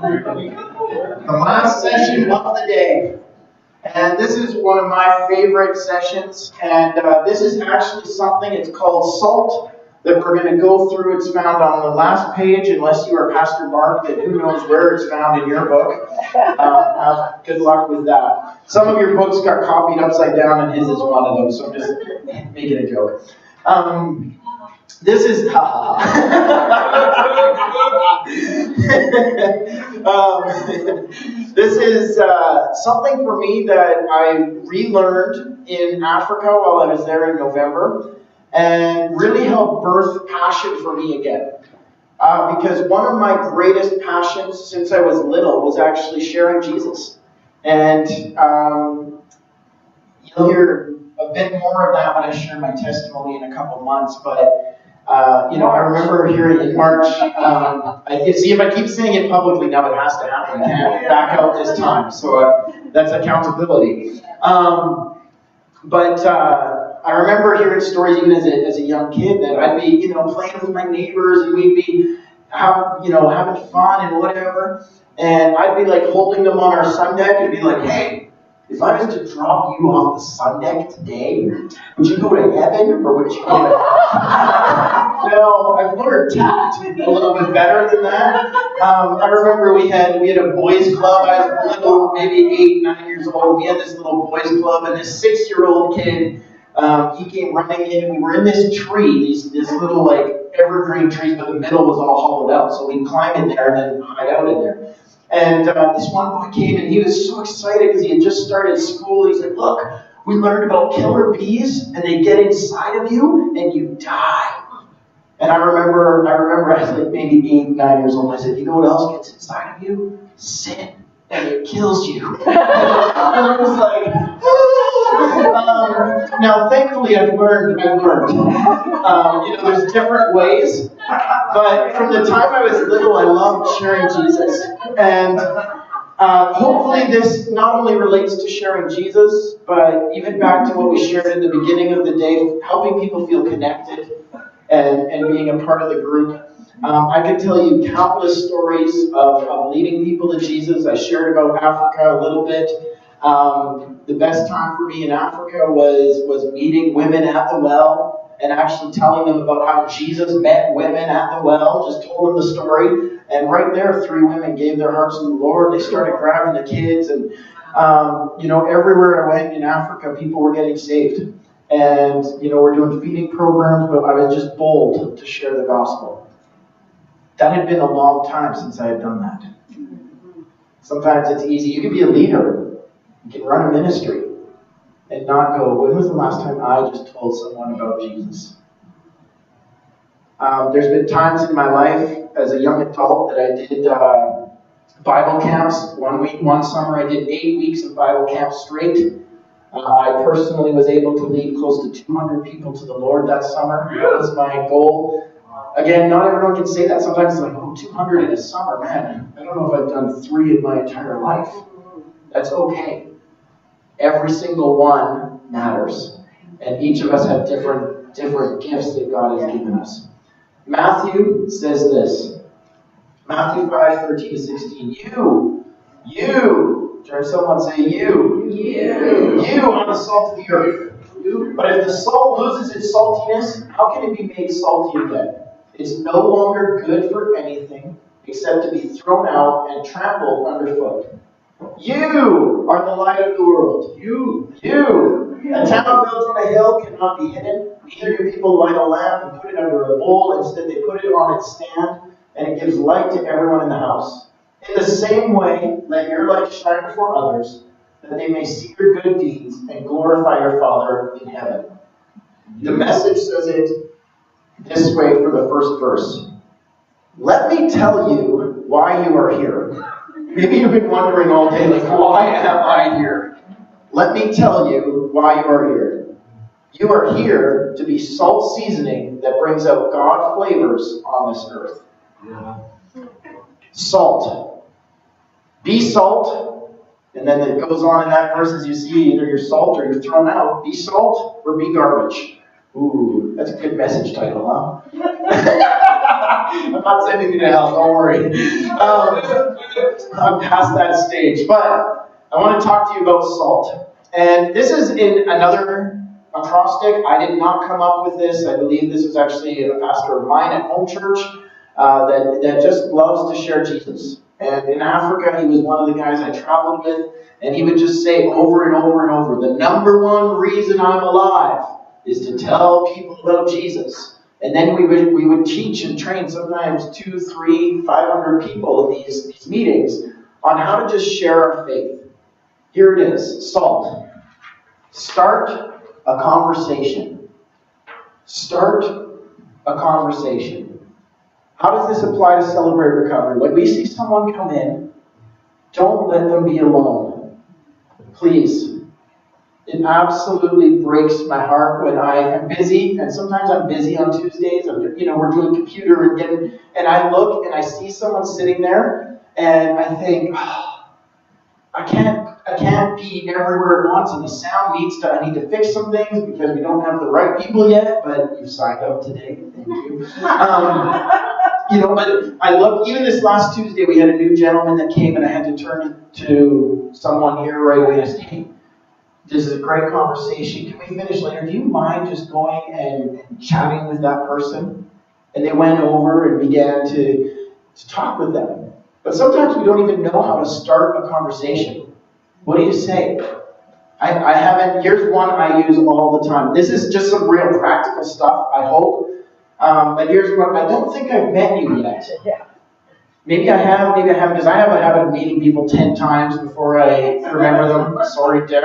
The last session of the day. And this is one of my favorite sessions. And this is actually something, it's called SALT, that we're going to go through. It's found on the last page, unless you are Pastor Mark, that who knows where it's found in your book. Good luck with that. Some of your books got copied upside down, and his is one of them, so I'm just making a joke. This is, this is something for me that I relearned in Africa while I was there in November, and really helped birth passion for me again. Because one of my greatest passions since I was little was actually sharing Jesus. And you'll hear a bit more of that when I share my testimony in a couple months, but I remember hearing in March, see, if I keep saying it publicly now, it has to happen. I can't back out this time, so that's accountability. But I remember hearing stories even as a young kid that I'd be, playing with my neighbors, and we'd be having fun and whatever, and I'd be like holding them on our sun deck and be like, hey, if I was to drop you off the sun deck today, would you go to heaven or would you go to hell? No, I've learned tact a little bit better than that. I remember we had a boys club. I was little, maybe 8, 9 years old. We had this little boys club, and this 6-year-old kid, he came running in, and we were in this tree, this little like evergreen trees, but the middle was all hollowed out. So we'd climb in there and then hide out in there. And this one boy came, and he was so excited because he had just started school. He's like, look, we learned about killer bees, and they get inside of you, and you die. And I remember I was like maybe 8, 9 years old, and I said, you know what else gets inside of you? Sin. And it kills you. And I was like, now thankfully I've learned. There's different ways. But from the time I was little, I loved sharing Jesus. And hopefully this not only relates to sharing Jesus, but even back to what we shared in the beginning of the day, helping people feel connected and being a part of the group. I could tell you countless stories of leading people to Jesus. I shared about Africa a little bit. The best time for me in Africa was meeting women at the well and actually telling them about how Jesus met women at the well, just told them the story. And right there, 3 women gave their hearts to the Lord. They started grabbing the kids. And, everywhere I went in Africa, people were getting saved. And, we're doing feeding programs, but I was just bold to share the gospel. That had been a long time since I had done that. Sometimes it's easy. You can be a leader. You can run a ministry and not go, when was the last time I just told someone about Jesus? There's been times in my life as a young adult that I did Bible camps. One summer I did 8 weeks of Bible camps straight. I personally was able to lead close to 200 people to the Lord that summer. That was my goal. Again, not everyone can say that. Sometimes it's like, 200 in a summer, man. I don't know if I've done 3 in my entire life. That's okay. Every single one matters. And each of us have different gifts that God has given us. Matthew says this. Matthew 5:13-16. You, turn to someone and say, you are the salt of the earth. But if the salt loses its saltiness, how can it be made salty again? It's no longer good for anything except to be thrown out and trampled underfoot. You are the light of the world. You. A town built on a hill cannot be hidden. Neither do people light a lamp and put it under a bowl. Instead, they put it on its stand, and it gives light to everyone in the house. In the same way, let your light shine before others, that they may see your good deeds and glorify your Father in heaven. The Message says it this way for the first verse. Let me tell you why you are here. Maybe you've been wondering all day, like, why am I here? Let me tell you why you are here. You are here to be salt seasoning that brings out God flavors on this earth. Yeah. Salt. Be salt. And then it goes on in that verse as you see, either you're salt or you're thrown out. Be salt or be garbage. Ooh, that's a good message title, huh? I'm not sending you to hell, don't worry. I'm past that stage. But I want to talk to you about salt. And this is in another acrostic. I did not come up with this. I believe this was actually a pastor of mine at home church that just loves to share Jesus. And in Africa, he was one of the guys I traveled with, and he would just say over and over and over, the number one reason I'm alive is to tell people about Jesus. And then we would teach and train sometimes 200, 300, 500 people in these meetings on how to just share our faith. Here it is, salt. Start a conversation. Start a conversation. How does this apply to Celebrate Recovery? When we see someone come in, don't let them be alone. Please. It absolutely breaks my heart when I am busy, and sometimes I'm busy on Tuesdays. We're doing computer and I look and I see someone sitting there, and I think, I can't be everywhere at once, and the sound I need to fix some things because we don't have the right people yet. But you've signed up today, thank you. But I look. Even this last Tuesday, we had a new gentleman that came, and I had to turn to someone here right away and say, "Hey, this is a great conversation. Can we finish later? Do you mind just going and chatting with that person?" And they went over and began to talk with them. But sometimes we don't even know how to start a conversation. What do you say? I haven't. Here's one I use all the time. This is just some real practical stuff, I hope. But here's one. I don't think I've met you yet. Maybe I have, because I have a habit of meeting people 10 times before I remember them. Sorry, Deb.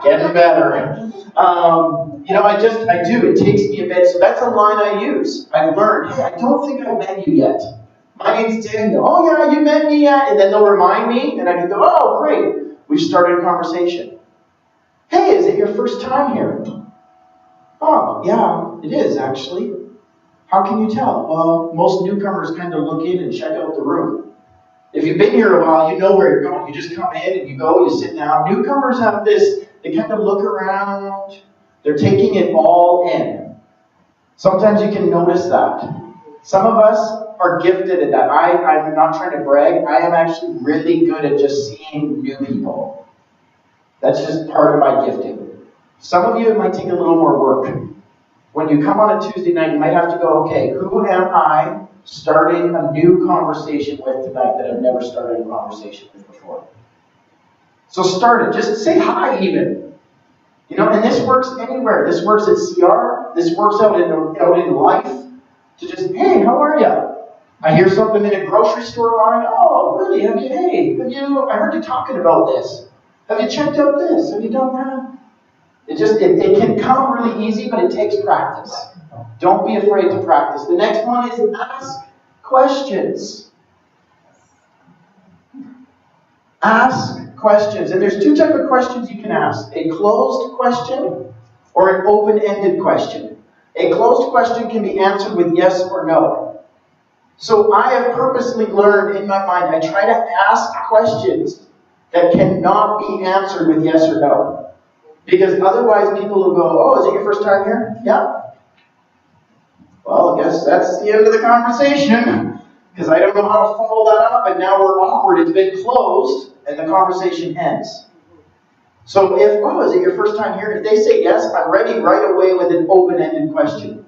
Getting better. I do. It takes me a bit. So that's a line I use. I've learned, hey, I don't think I've met you yet. My name's Daniel. Oh, yeah, you met me yet? And then they'll remind me, and I can go, oh, great. We've started a conversation. Hey, is it your first time here? Oh, yeah, it is, actually. How can you tell? Well, most newcomers kind of look in and check out the room. If you've been here a while, you know where you're going. You just come in and you go, you sit down. Newcomers have this, they kind of look around. They're taking it all in. Sometimes you can notice that. Some of us are gifted at that. I'm not trying to brag. I am actually really good at just seeing new people. That's just part of my gifting. Some of you, it might take a little more work. When you come on a Tuesday night, you might have to go, okay, who am I starting a new conversation with tonight that I've never started a conversation with before? So start it. Just say hi even. And this works anywhere. This works at CR. This works out in life. To just, hey, how are you? I hear something in a grocery store line. Oh, really? I heard you talking about this. Have you checked out this? Have you done that? It can come really easy, but it takes practice. Don't be afraid to practice. The next one is ask questions. Ask questions. And there's two types of questions you can ask. A closed question or an open-ended question. A closed question can be answered with yes or no. So I have purposely learned in my mind, I try to ask questions that cannot be answered with yes or no. Because otherwise people will go, oh, is it your first time here? Yeah. Well, I guess that's the end of the conversation. Because I don't know how to follow that up, and now we're awkward. It's been closed, and the conversation ends. So is it your first time here? If they say yes, I'm ready right away with an open-ended question.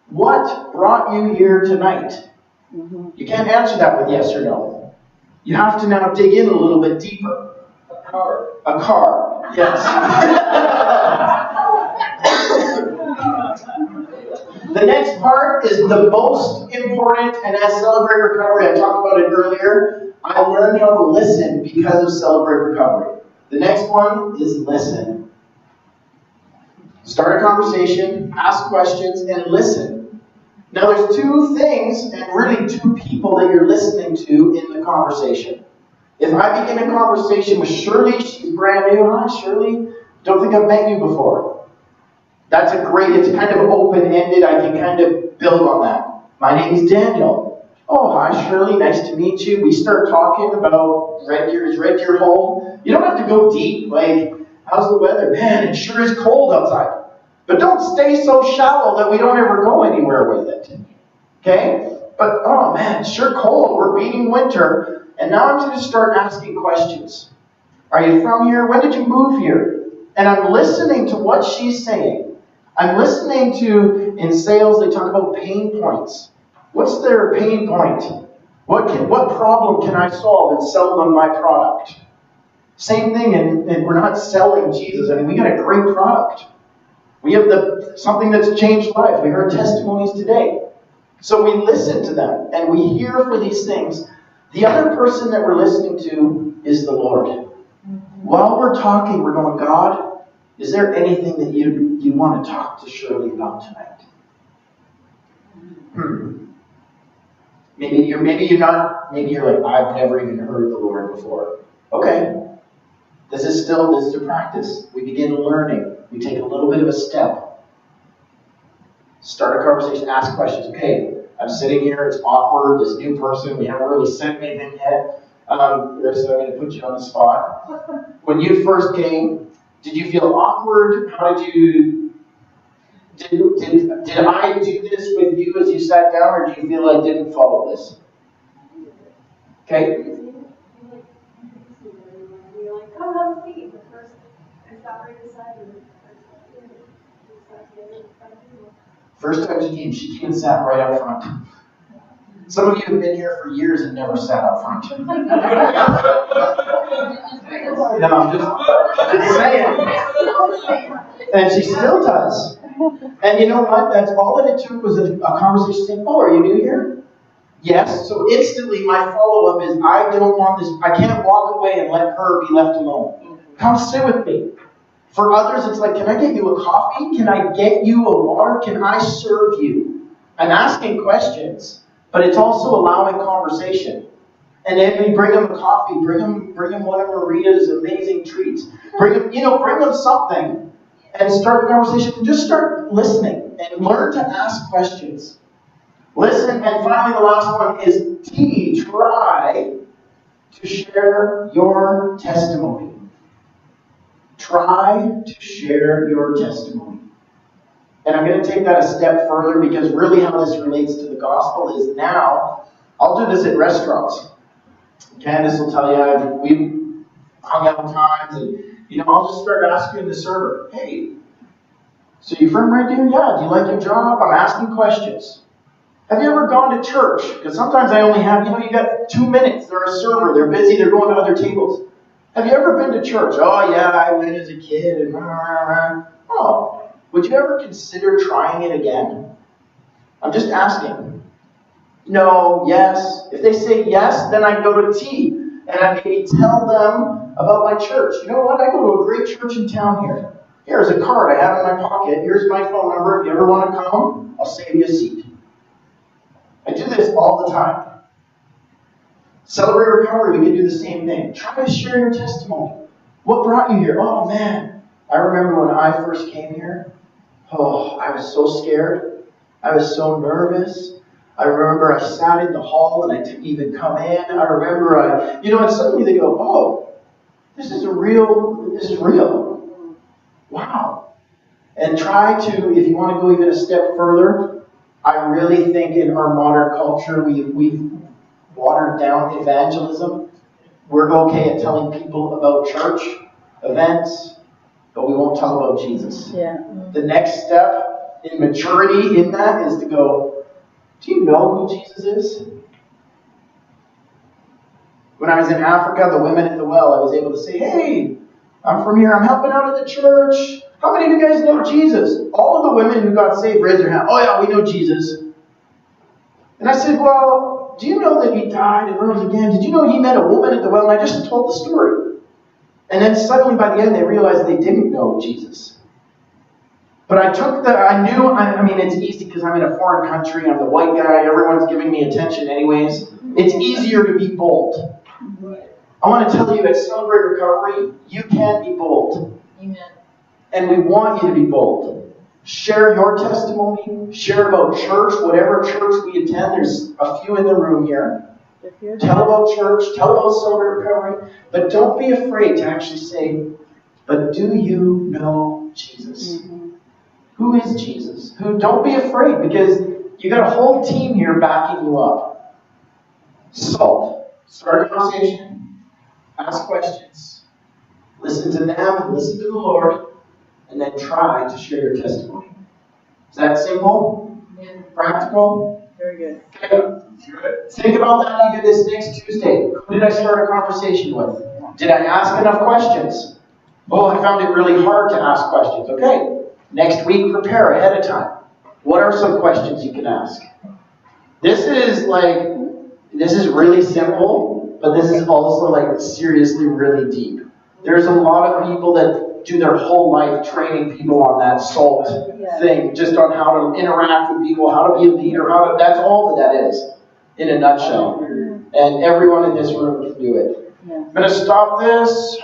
What brought you here tonight? Mm-hmm. You can't answer that with yes or no. You have to now dig in a little bit deeper. A car. Yes. The next part is the most important, and as Celebrate Recovery, I talked about it earlier, I learned how to listen because of Celebrate Recovery. The next one is listen. Start a conversation, ask questions, and listen. Now there's two things, and really two people that you're listening to in the conversation. If I begin a conversation with Shirley, she's brand new. Hi, Shirley. Don't think I've met you before. It's kind of open-ended. I can kind of build on that. My name's Daniel. Oh, hi, Shirley. Nice to meet you. We start talking about is Red Deer home? You don't have to go deep. Like, how's the weather? Man, it sure is cold outside. But don't stay so shallow that we don't ever go anywhere with it. Okay? But, oh man, it's sure cold. We're beating winter. And now I'm going to start asking questions. Are you from here? When did you move here? And I'm listening to what she's saying. I'm listening to, in sales, they talk about pain points. What's their pain point? What problem can I solve and sell them my product? Same thing, and we're not selling Jesus. I mean, we got a great product. We have something that's changed lives. We heard testimonies today. So we listen to them, and we hear for these things. The other person that we're listening to is the Lord. While we're talking, we're going, God, is there anything that you want to talk to Shirley about tonight? Maybe you're like, I've never even heard the Lord before. Okay. This is a practice. We begin learning. We take a little bit of a step. Start a conversation, ask questions. Okay, I'm sitting here, it's awkward, this new person, we haven't really said anything yet. So I'm going to put you on the spot. When you first came, did you feel awkward? How did you... Did I do this with you as you sat down, or do you feel I didn't follow this? Okay? You're like, come have a seat. The first, I sat right beside you. First time she came and sat right up front. Some of you have been here for years and never sat up front. No, I'm just saying. And she still does. And you know what? That's all that it took was a conversation saying, oh, are you new here? Yes. So instantly my follow-up is, I don't want this. I can't walk away and let her be left alone. Come sit with me. For others, it's like, can I get you a coffee? Can I get you a water? Can I serve you? I'm asking questions, but it's also allowing conversation. And then we bring them a coffee, bring them one of Maria's amazing treats. Bring them something and start the conversation. And just start listening and learn to ask questions. Listen, and finally the last one is T. Try to share your testimony. Try to share your testimony. And I'm going to take that a step further, because really how this relates to the gospel is now, I'll do this at restaurants. Candace will tell you, we've hung out times, and I'll just start asking the server, hey, so you from right there? Yeah, do you like your job? I'm asking questions. Have you ever gone to church? Because sometimes I only have, you got 2 minutes. They're a server. They're busy. They're going to other tables. Have you ever been to church? Oh, yeah, I went as a kid. And oh, would you ever consider trying it again? I'm just asking. No, yes. If they say yes, then I go to T. And I maybe tell them about my church. You know what? I go to a great church in town here. Here's a card I have in my pocket. Here's my phone number. If you ever want to come, I'll save you a seat. I do this all the time. Celebrate Recovery, we can do the same thing. Try to share your testimony. What brought you here? Oh, man. I remember when I first came here. Oh, I was so scared. I was so nervous. I remember I sat in the hall and I didn't even come in. I remember and suddenly they go, oh, this is real. Wow. And try to, if you want to go even a step further, I really think in our modern culture, we've watered down evangelism. We're okay at telling people about church events, but we won't talk about Jesus. Yeah. The next step in maturity in that is to go, do you know who Jesus is? When I was in Africa, the women at the well, I was able to say, hey, I'm from here, I'm helping out at the church. How many of you guys know Jesus? All of the women who got saved raised their hand. Oh yeah, we know Jesus. And I said, well, do you know that he died and rose again? Did you know he met a woman at the well? And I just told the story. And then suddenly by the end they realized they didn't know Jesus. But it's easy because I'm in a foreign country, I'm the white guy, everyone's giving me attention anyways. It's easier to be bold. I want to tell you at Celebrate Recovery, you can be bold. Amen. And we want you to be bold. Share your testimony. Share about church, whatever church we attend. There's a few in the room here. Tell about church. Tell about Celebrate Recovery. But don't be afraid to actually say, but do you know Jesus? Mm-hmm. Who is Jesus? Don't be afraid, because you got a whole team here backing you up. Salt. Start a conversation, ask questions, listen to them, listen to the Lord, and then try to share your testimony. Is that simple? Yeah. Practical? Very good. Okay. Think about that even this next Tuesday. Who did I start a conversation with? Did I ask enough questions? Oh, I found it really hard to ask questions. Okay. Next week, prepare ahead of time. What are some questions you can ask? This is really simple, but this is also seriously really deep. There's a lot of people that do their whole life training people on that SALT thing, just on how to interact with people, how to be a leader, that's all that is, in a nutshell. And everyone in this room can do it. Yeah. I'm going to stop this.